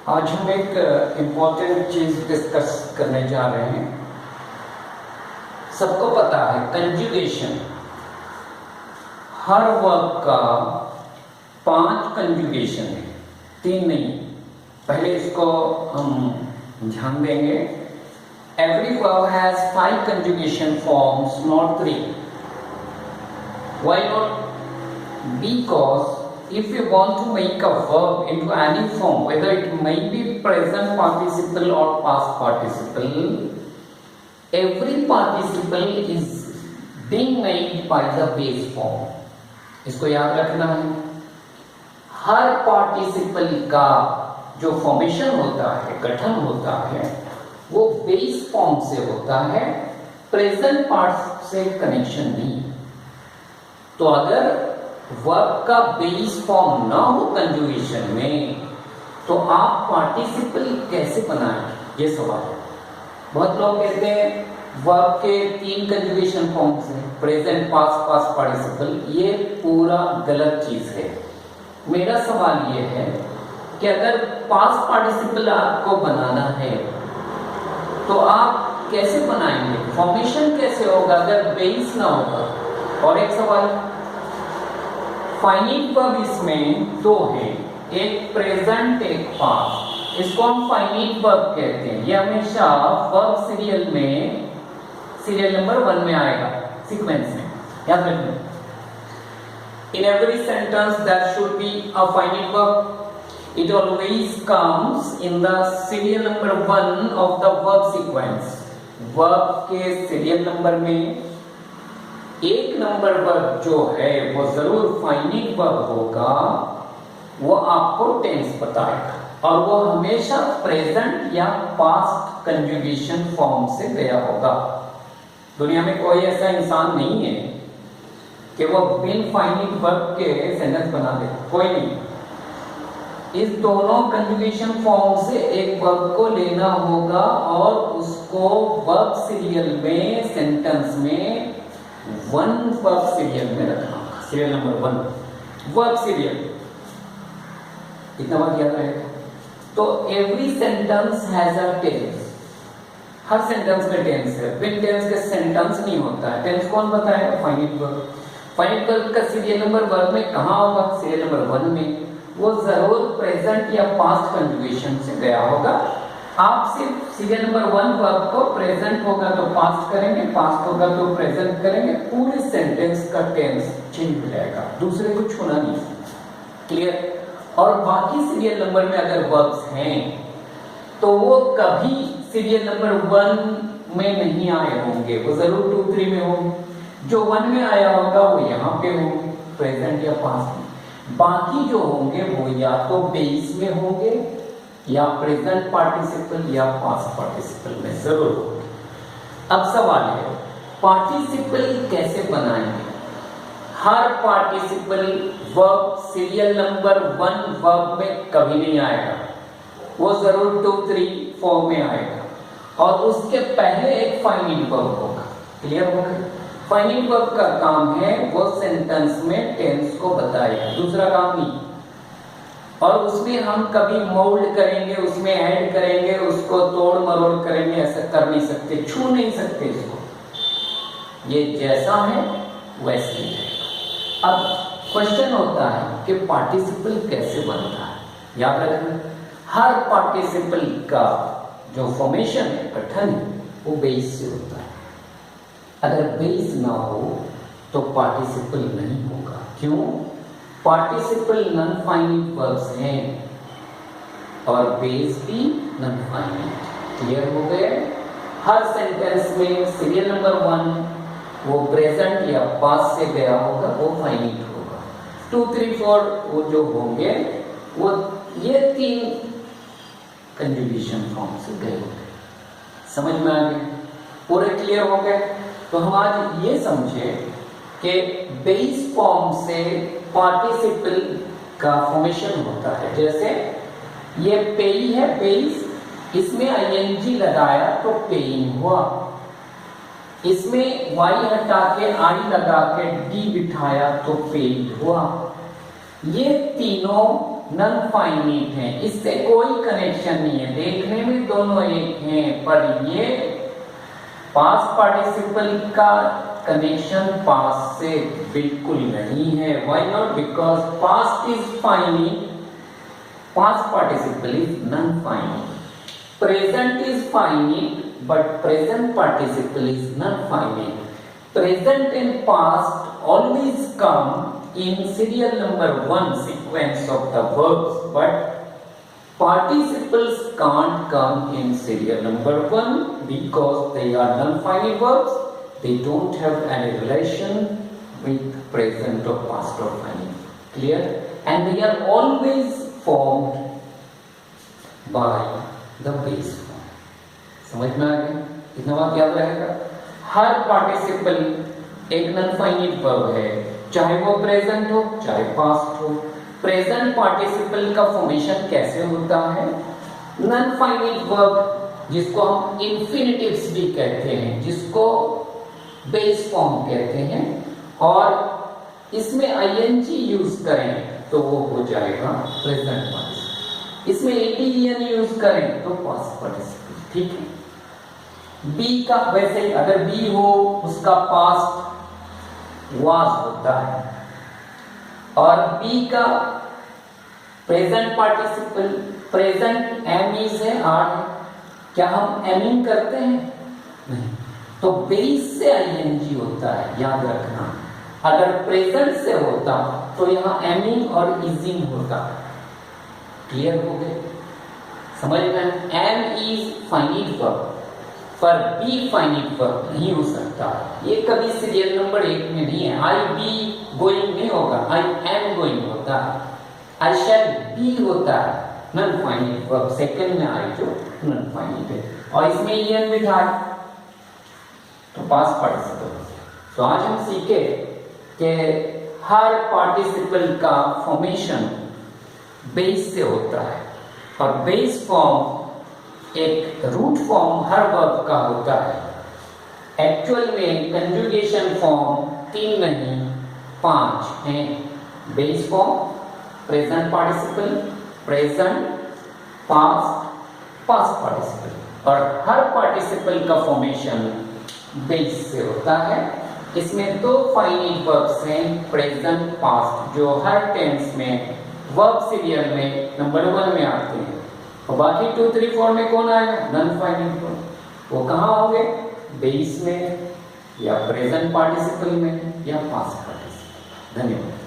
आज हम एक इम्पॉर्टेंट चीज डिस्कस करने जा रहे हैं। सबको पता है कंजुगेशन, हर वर्ब का 5 कंजुगेशन है, 3 नहीं। पहले इसको हम ध्यान देंगे। Every verb has 5 conjugation forms, not 3। Why not? Because if you want to make a verb into any form, whether it may be present participle or past participle, every participle is being made by the base form. इसको याद रखना है। हर participle का जो formation होता है, गठन होता है, वो बेस फॉर्म से होता है, प्रेजेंट पार्ट से कनेक्शन नहीं। तो अगर वर्ब का बेस फॉर्म ना हो कंजुगेशन में, तो आप पार्टिसिपल कैसे बनाएंगे, ये सवाल है। बहुत लोग कहते हैं वर्ब के 3 कंजुगेशन फॉर्म्स हैं, प्रेजेंट, पास्ट, पास्ट पार्टिसिपल। ये पूरा गलत चीज है। मेरा सवाल ये है कि अगर पास्ट पार्टिसिपल आपको बनाना है तो आप कैसे बनाएंगे, फॉर्मेशन कैसे होगा अगर बेस ना होगा। और एक सवाल, फाइनिट वर्ब इसमें 2 है, एक प्रेजेंट एक पास्ट। इसको हम फाइनिट वर्ब कहते हैं। ये हमेशा वर्ब सीरियल में सीरियल नंबर 1 में आएगा, सीक्वेंस में, याद रखना। In every sentence there should be a finite verb. It always comes in the serial number 1 of the verb sequence. Verb के सीरियल नंबर में 1 नंबर वर्ब जो है वो जरूर फाइनिट वर्ब होगा। वो आपको टेंस बताएगा और वो हमेशा प्रेजेंट या पास्ट कंजुगेशन फॉर्म से गया होगा। दुनिया में कोई ऐसा इंसान नहीं है कि वो बिन फाइनिट वर्ब के सेंटेंस बना दे, कोई नहीं। इस दोनों कंजुगेशन फॉर्म से एक वर्ब को लेना होगा और उसको वर्ब सीरियल में, सेंटेंस में 1 वर्ब सीरियल में रखना होगा, सीरियल नंबर 1 वर्ब सीरियल। इतना बात याद रहेगा। तो every sentence has a tense. हर सेंटेंस में टेंस है, बिन टेंस के सेंटेंस नहीं होता है। टेंस कौन बताएगा? Finite verb. फाइनिट वर्ब का सीरियल नंबर वर्ब में कहाँ होगा? सीरियल नंबर 1 में। वो जरूर प्रेजेंट या पास्ट कंजुगेशन से गया होगा। आप सिर्फ सीरियल नंबर 1 वर्ब को प्रेजेंट होगा तो पास्ट करेंगे, पास्ट होगा तो प्रेजेंट करेंगे, पूरे सेंटेंस का टेंस चेंज हो जाएगा, दूसरे कुछ होना नहीं। क्लियर? और बाकी सीरियल नंबर में अगर वर्ब्स हैं तो वो कभी सीरियल नंबर 1 में नहीं आए होंगे, वो जरूर 2, 3 में होंगे। जो 1 में आया होगा वो यहाँ पे होंगे, प्रेजेंट या पास्ट में। बाकी जो होंगे वो या तो बेस में होंगे या प्रेजेंट पार्टिसिपल या पास्ट पार्टिसिपल में जरूर होंगे। अब सवाल है पार्टिसिपल कैसे बनाएंगे? हर participle verb serial number 1 verb में कभी नहीं आएगा, वो जरूर 2, 3, 4 में आएगा और उसके पहले एक फाइनिट वर्ब होगा। क्लियर हो गया? फाइनिट वर्ब का काम है वो सेंटेंस में टेंस को बताएगा, दूसरा काम नहीं। और उसमें हम कभी मोल्ड करेंगे, उसमें ऐड करेंगे, उसको तोड़ मरोड़ करेंगे, ऐसा कर नहीं सकते, छू नहीं सकते इसको। ये जैसा है वैसे ही है। अब क्वेश्चन होता है कि पार्टिसिपल कैसे बनता है। याद रखना, हर पार्टिसिपल का जो फॉर्मेशन है, गठन है, वो बेस से होता है। अगर बेस ना हो तो पार्टिसिपल नहीं होगा। क्यों? पार्टिसिपल नॉन फाइनिट वर्ब्स हैं और बेस भी नॉन फाइनिट। क्लियर हो गए? हर सेंटेंस में सीरियल नंबर 1 वो प्रेजेंट या पास्ट से गया होगा, वो फाइनिट होगा। 2, 3, 4 वो जो होंगे वो ये 3 कंजुगेशन फॉर्म से गए होंगे। समझ में आ गए? पूरे क्लियर हो गए? तो हम आज ये समझे कि बेस फॉर्म से पार्टिसिपल का फॉर्मेशन होता है। जैसे ये पेई है, बेस, इसमें आईएनजी लगाया तो पेइंग हुआ। इसमें y हटा के i लगा के d बिठाया तो पेड हुआ। ये तीनों नॉन फाइनिट हैं, इससे कोई कनेक्शन नहीं है, देखने में दोनों एक हैं, पर ये पास्ट पार्टिसिपल का कनेक्शन पास्ट से बिल्कुल नहीं है। Why not? Because past is finite, past participle is non finite. Present is finite but present participle is not finite. Present and past always come in serial number 1 sequence of the verbs, but participles can't come in serial number 1 because they are non-finite verbs. They don't have any relation with present or past or finite. Clear? And they are always formed by the base form. समझ में आ गया? इतना बात याद रहेगा। हर participle एक non finite verb है, चाहे वो प्रेजेंट हो चाहे पास्ट हो। प्रेजेंट पार्टिसिपल का फॉर्मेशन कैसे होता है? नॉन फाइनिट वर्ब जिसको हम इंफिनिटिव्स भी कहते हैं, जिसको बेस फॉर्म कहते हैं, और इसमें आईएनजी यूज करें तो वो हो जाएगा प्रेजेंट पार्टिसिपल। इसमें एडीएन यूज करें तो पास्ट पार्टिसिपल। ठीक है? बी का वैसे ही, अगर बी हो उसका पास्ट वाज होता है, और बी का present participle present am is है, आर है। क्या हम एमिंग करते हैं? नहीं। तो बेस से आईएनजी होता है, याद रखना। अगर प्रेजेंट से होता तो यहां एमिंग और इजिंग होता। क्लियर हो गए? समझ में? एम इज फाइनिट वर्ब, पर बी फाइनिट वर्ब नहीं हो सकता। ये कभी सीरियल नंबर 1 में नहीं है। आई बी गोइंग नहीं होगा, आई एम गोइंग होता है, आई शैल बी होता है। नॉन फाइनिट वर्ब सेकंड में आई जो नॉन फाइनिट है, और इसमें ईएन भी था तो पास्ट पार्टिसिपल। तो आज हम सीखे कि हर पार्टिसिपल का फॉर्मेशन बेस से होता है, और बेस फॉर्म एक रूट फॉर्म हर वर्ब का होता है। एक्चुअल में कंजुगेशन फॉर्म 3 नहीं 5 हैं। Base form, present participle, present, past, past participle, और हर पार्टिसिपल का फॉर्मेशन बेस से होता है। इसमें 2 फाइनिट वर्ब्स हैं, प्रेजेंट, पास्ट, जो हर टेंस में वर्ब सीरियल में नंबर 1 में आते हैं, और बाकी 2, 3, 4 में कौन आएगा? Non finite verb. वो कहाँ होंगे? बेस में, या प्रेजेंट पार्टिसिपल में, या पास्ट पार्टिसिपल। धन्यवाद।